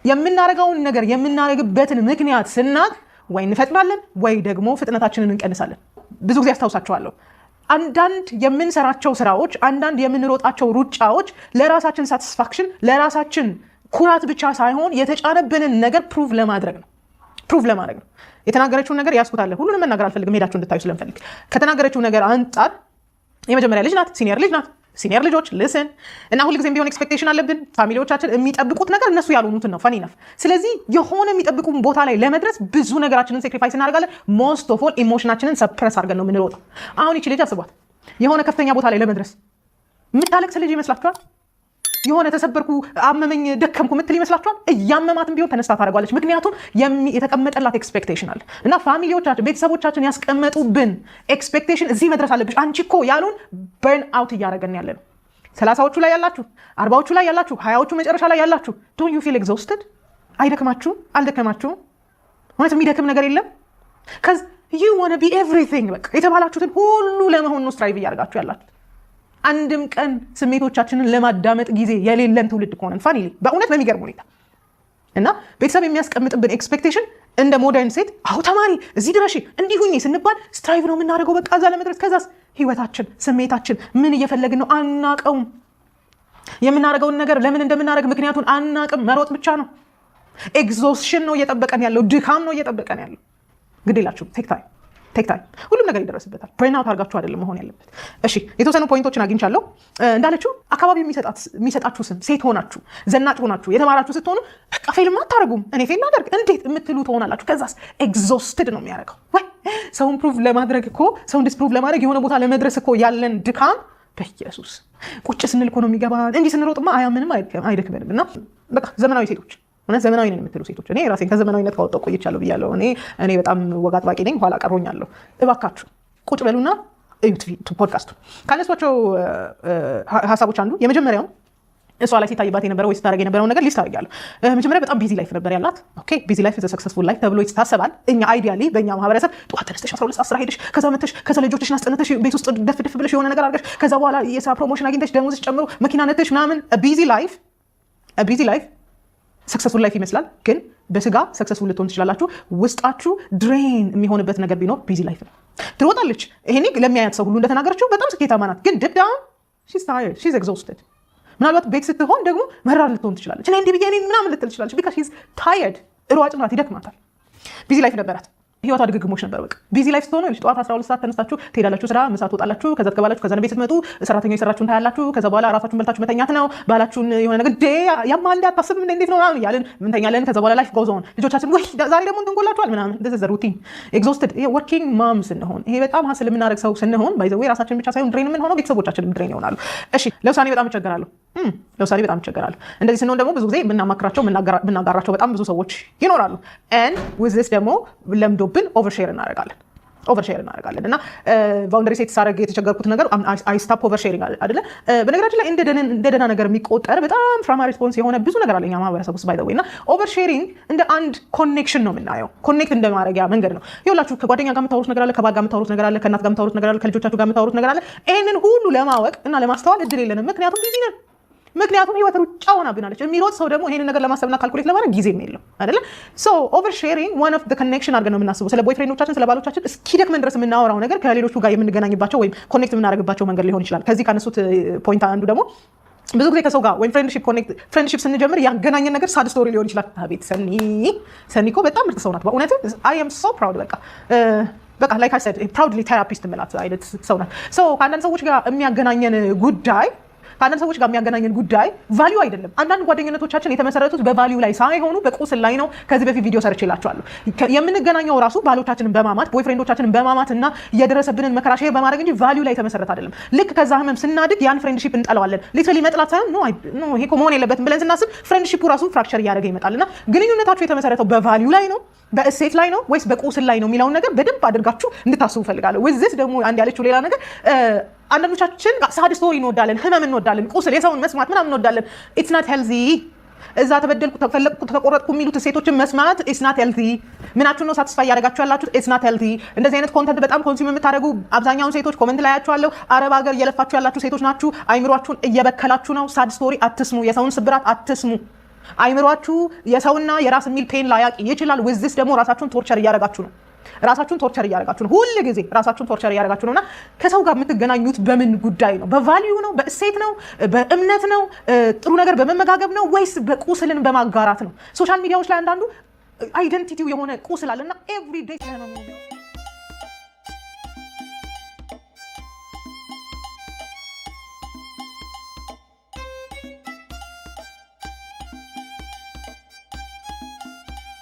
የምናረጋውን ነገር የምናረግበትን ምክንያት ስናቅ ወይ እንፈጥናለን ወይ ደግሞ ፍጥነታችንን እንቀንሳለን። ብዙ ጊዜ አስታውሳቸዋለሁ አንዳንድ የምንሰራቸው ስራዎች አንዳንድ የምንሮጣቸው ሩጫዎች ለራሳችን ሳቲስፋክሽን ለራሳችን ኩራት ብቻ ሳይሆን የተጫነብንን ነገር ፕሩቭ ለማድረግ ነው። የተናገረችውን ነገር ያስኩታለ ሁሉንም መናገር አልፈልግም ሄዳችሁ እንድታዩ ስለምፈልግ ከተናገረችው ነገር አንጻር የመጀመሪያ ልጅ ናት ሲኒየር ልጆች ልስን እና ሁልጊዜም ቢሆን ኤክስፔክቴሽን አለብን ፋሚሊዎቻችን የሚጠብቁት ነገር እነሱ ያልሆኑትን ነው ፈኒ ነፍ ስለዚህ የሆነ የሚጠብቁን ቦታ ላይ ለመድረስ ብዙ ነገራችንን ሴክሪፋይስ እናደርጋለን ሞስት ኦፍ ኦል ኢሞሽናችንን ሰፕረስ አድርገን ነው የምንሮጠው አሁን ይቺ ልጅ አስቧት የሆነ ከፍተኛ ቦታ ላይ ለመድረስ የምታለቅስ ልጅ ይመስላችኋል የሆነ ተሰበርኩ አመመኝ ደከምኩ ምትል ይመስላችኋል እያመማትም ቢሆን ተነስታ ታደርጋለች ምክንያቱም የተቀመጠላት ኤክስፔክቴሽን አለ እና ፋሚሊዎቻችን ቤተሰቦቻችን ያስቀመጡብን ኤክስፔክቴሽን እዚህ መድረስ አለብሽ አንቺ እኮ ያሉን በርን አውት እያደረገን ያለ ነው 30ዎቹ ላይ ያላችሁ 40ዎቹ ላይ ያላችሁ 20ዎቹ መጨረሻ ላይ ያላችሁ ዶንት ዩ ፊል ኤግዞስትድ አይደክማችሁ አልደከማችሁ ማለት የሚደክም ነገር የለም cuz you want to be everything በቃ የተባላችሁትን ሁሉ ለመሆን ነው ስትራይቭ እያደረጋችሁ ያላችሁ አንድም ቀን ስሜቶቻችንን ለማዳመጥ ጊዜ የሌለን ትውልድ ከሆነን ፋኒሊ በእውነት በሚገርም ሁኔታ እና ቤተሰብ የሚያስቀምጥብን ኤክስፔክቴሽን እንደ ሞደርን ሴት አው ተማሪ እዚህ ድረሽ እንዲሁኝ ስንባል ስትራይቭ ነው የምናደርገው በቃ እዛ ለመድረስ ከዛስ ህይወታችን ስሜታችን ምን እየፈለግን ነው አናቀውም የምናደርገውን ነገር ለምን እንደምናደርግ ምክንያቱን አናቅም መሮጥ ብቻ ነው ኤግዞስሽን ነው እየጠበቀን ያለው ድካም ነው እየጠበቀን ያለው ግዴላችሁ ቴክ ታይም ሁሉም ነገር ይደረስበታል ብሬንአውት አድርጋችሁ አይደለም መሆን ያለበት እሺ የተወሰኑ ፖይንቶችን አግኝቻለሁ እንዳለችው አካባቢ የሚሰጣችሁ ስም ሴት ሆናችሁ ዘናጭ ሆናችሁ የተማራችሁ ስትሆኑ በቃ ፌል ማታረጉም እኔ ፌል አደርግ እንዴት የምትሉ ትሆናላችሁ ከዛስ ኤግዞስትድ ነው የሚያደርገው ወይ ሰውን ፕሩቭ ለማድረግ እኮ ሰውን ዲስፕሩቭ ለማድረግ የሆነ ቦታ ለመድረስ እኮ ያለን ድካም በኢየሱስ ቁጭ ስንል እኮ ነው የሚገባን እንዲህ ስንሮጥማ አያምንም አይደክመንም እና በቃ ዘመናዊ ሴቶች እነ ዘመናዊ ነን የምትሉ ሴቶች እኔ ራሴን ከዘመናዊነት ካወጣሁ ቆይቻለሁ ብያለሁ እኔ በጣም ወግ አጥባቂ ነኝ ኋላ ቀሮኛለሁ እባካችሁ ቁጭ በሉና እዩት ፖድካስቱ ካነሷቸው ሐሳቦች አንዱ የመጀመሪያው እሷ ላይ ሲታይባት የነበረው ወይ ስታደርግ የነበረው ነገር ሊስት አድርጋለሁ መጀመሪያ በጣም ቢዚ ላይፍ ነበር ያላት ኦኬ ቢዚ ላይፍ ኢዝ አ ሰክሰስፉል ላይፍ ተብሎ ይታሰባል እኛ አይዲያሊ በእኛ ማህበረሰብ ጠዋት ተነስተሽ 12 10 ሄደሽ ከዛ መተሽ ከዛ ልጆችሽን አስጠነተሽ ቤት ውስጥ ደፍ ብለሽ የሆነ ነገር አድርገሽ ከዛ በኋላ የስራ ፕሮሞሽን አግኝተሽ ደሞዝሽ ጨምሮ መኪና ነተሽ ምናምን ቢዚ ላይፍ ሰክሰስፉል ላይፍ ይመስላል ግን በስጋ ሰክሰስፉል ልትሆን ትችላላችሁ ውስጣችሁ ድሬን የሚሆንበት ነገር ቢኖር ቢዚ ላይፍ ነው ትሮጣለች ይሄኔ ለሚያያት ሰው ሁሉ እንደተናገረችው በጣም ስኬታማ ናት ግን ዲፕ ዳውን she's tired she's exhausted ምናልባት ቤት ስትሆን ደግሞ መራር ልትሆን ትችላለች እኔ እንዲህ ብዬ እኔ ምናምን ልትል ትችላለች because she's tired ሯጭ ናት ይደክማታል ቢዚ ላይፍ ነበራት ህይወቷ ድግግሞች ነበር በቃ ቢዚ ላይፍ ስትሆኑ ጠዋት 12 ሰዓት ተነስታችሁ ትሄዳላችሁ ስራ ምሳ ትወጣላችሁ ከዛ ትገባላችሁ ከዛ ቤት ስትመጡ ሰራተኛው የሰራችሁን ታያላችሁ ከዛ በኋላ ራሳችሁን በልታችሁ መተኛት ነው ባላችሁን የሆነ ነገር ያማ እንዳታስብ እንዴት ነው ምናምን እያልን ምንተኛለን ከዛ በኋላ ላይፍ ጎዝ ኦን ልጆቻችን ወይ ዛሬ ደግሞ እንጎላችኋል ምናምን this is the routine exhausted working moms ስንሆን ይሄ በጣም ሀስል የምናደርግ ሰው ስንሆን ባይ ዘ ዌይ ራሳችን ብቻ ሳይሆን ድሬን የምንሆነው ቤተሰቦቻችንም ድሬን ይሆናሉ እሺ ለውሳኔ በጣም እቸገራለሁ እንደዚህ ስንሆን ደግሞ ብዙ ጊዜ የምናማክራቸው የምናጋራቸው በጣም ብዙ ሰዎች ይኖራሉ and with this ደግሞ ለምዶብን ኦቨርሼር እናደርጋለን እና ባውንደሪ ሴት ሳደርግ የተቸገርኩት ነገር አይ ስታፕ ኦቨርሼሪንግ አይደለ በነገራችን ላይ እንደ ደህና ነገር የሚቆጠር በጣም ትራማ ሪስፖንስ የሆነ ብዙ ነገር አለኛ ማህበረሰብ ውስጥ ባይ ዘ ዌይ እና ኦቨርሼሪንግ እንደ አንድ ኮኔክሽን ነው የምናየው ኮኔክት እንደማድረጊያ መንገድ ነው ይኸውላችሁ ከጓደኛ ጋር የምታወሩት ነገር አለ ከባል ጋር የምታወሩት ነገር አለ ከእናት ጋር የምታወሩት ነገር አለ ከልጆቻችሁ ጋር የምታወሩት ነገር አለ ይህንን ሁሉ ለማወቅ እና ለማስተዋል እድል የለንም ምክንያቱም ቢዚ ነን ምክንያቱም ህይወት ሩጫ ሆናብናለች የሚሮጥ ሰው ደግሞ ይሄን ነገር ለማሰብና ካልኩሌት ለማድረግ ጊዜም የለም አይደለ ሶ ኦቨር ሼሪንግ ዋን ኦፍ ዘ ኮኔክሽን አድርገን ነው የምናስበው ስለ ቦይፍሬንዶቻችን ስለ ባሎቻችን እስኪደክመን ድረስ የምናወራው ነገር ከሌሎቹ ጋር የምንገናኝባቸው ወይም ኮኔክት የምናደርግባቸው መንገድ ሊሆን ይችላል ከዚህ ካነሱት ፖይንት አንዱ ደግሞ ብዙ ጊዜ ከሰው ጋር ወይም ፍሬንድሺፕ ስንጀምር ያገናኘን ነገር ሳድ ስቶሪ ሊሆን ይችላል አቤት ሰኒ እኮ በጣም ምርጥ ሰው ናት በእውነት አይ አም ሶ ፕራውድ በቃ ላይክ አይ ሰድ ፕራውድሊ ቴራፒስት ምላት አይነት ሰው ናት ሶ ከአንዳንድ ሰዎች ጋር የሚያገናኘን ጉዳይ ቫልዩ አይደለም አንዳንድ ጓደኝነቶቻችን የተመሰረቱት በቫልዩ ላይ ሳይሆኑ በቁስል ላይ ነው ከዚህ በፊት ቪዲዮ ሰርቼላችኋለሁ የምንገናኘው ራሱ ባሎቻችንን በማማት ቦይፍሬንዶቻችንን በማማት እና የደረሰብንን መከራ ሼር በማድረግ እንጂ ቫልዩ ላይ ተመሰረተ አይደለም ልክ ከዛ ህመም ስናድግ ያን ፍሬንድሺፕ እንጠላዋለን ሊትራሊ መጥላት ሳይሆን ኖ ይሄ መሆን የለበትም ብለን ስናስብ ፍሬንድሺፑ ራሱ ፍራክቸር እያደረገ ይመጣልና ግንኙነታችሁ የተመሰረተው በቫልዩ ላይ ነው በእሴት ላይ ነው ወይስ በቁስል ላይ ነው የሚለውን ነገር በደንብ አድርጋችሁ እንድታስቡ ፈልጋለሁ ወይስ ደግሞ አንድ ያለችው ሌላ ነገር አንዳንዶቻችን ሳድ ስቶሪ እንወዳለን ህመም እንወዳለን ቁስል የሰውን መስማት ምናምን እንወዳለን ኢትስ ናት ሄልዚ እዛ ተበደልኩ ተፈለቅኩ ተቆረጥኩ የሚሉት ሴቶችን መስማት ኢትስ ናት ሄልዚ ምናችሁ ነው ሳትስፋይ ያደርጋችሁ ያላችሁት ኢትስ ናት ሄልዚ እንደዚህ አይነት ኮንተንት በጣም ኮንሱም የምታደርጉ አብዛኛውን ሴቶች ኮሜንት ላይ ያያችኋለሁ አረብ ሀገር እየለፋችሁ ያላችሁ ሴቶች ናችሁ አይምሯችሁን እየበከላችሁ ነው ሳድ ስቶሪ አትስሙ የሰውን ስብራት አትስሙ አይምሯችሁ የሰውና የራስ የሚል ፔን ላያቅ ይችላል። ወዝስ ደግሞ ራሳችሁን ቶርቸር እያደረጋችሁ ነው። ሁል ጊዜ ራሳችሁን ቶርቸር እያደረጋችሁ ነውና ከሰው ጋር የምትገናኙት በምን ጉዳይ ነው? በቫልዩ ነው? በእሴት ነው? በእምነት ነው? ጥሩ ነገር በመመጋገብ ነው? ወይስ በቁስልን በማጋራት ነው? ሶሻል ሚዲያዎች ላይ አንዳንዱ አይደንቲቲው የሆነ ቁስል አለና ኤቭሪዴይ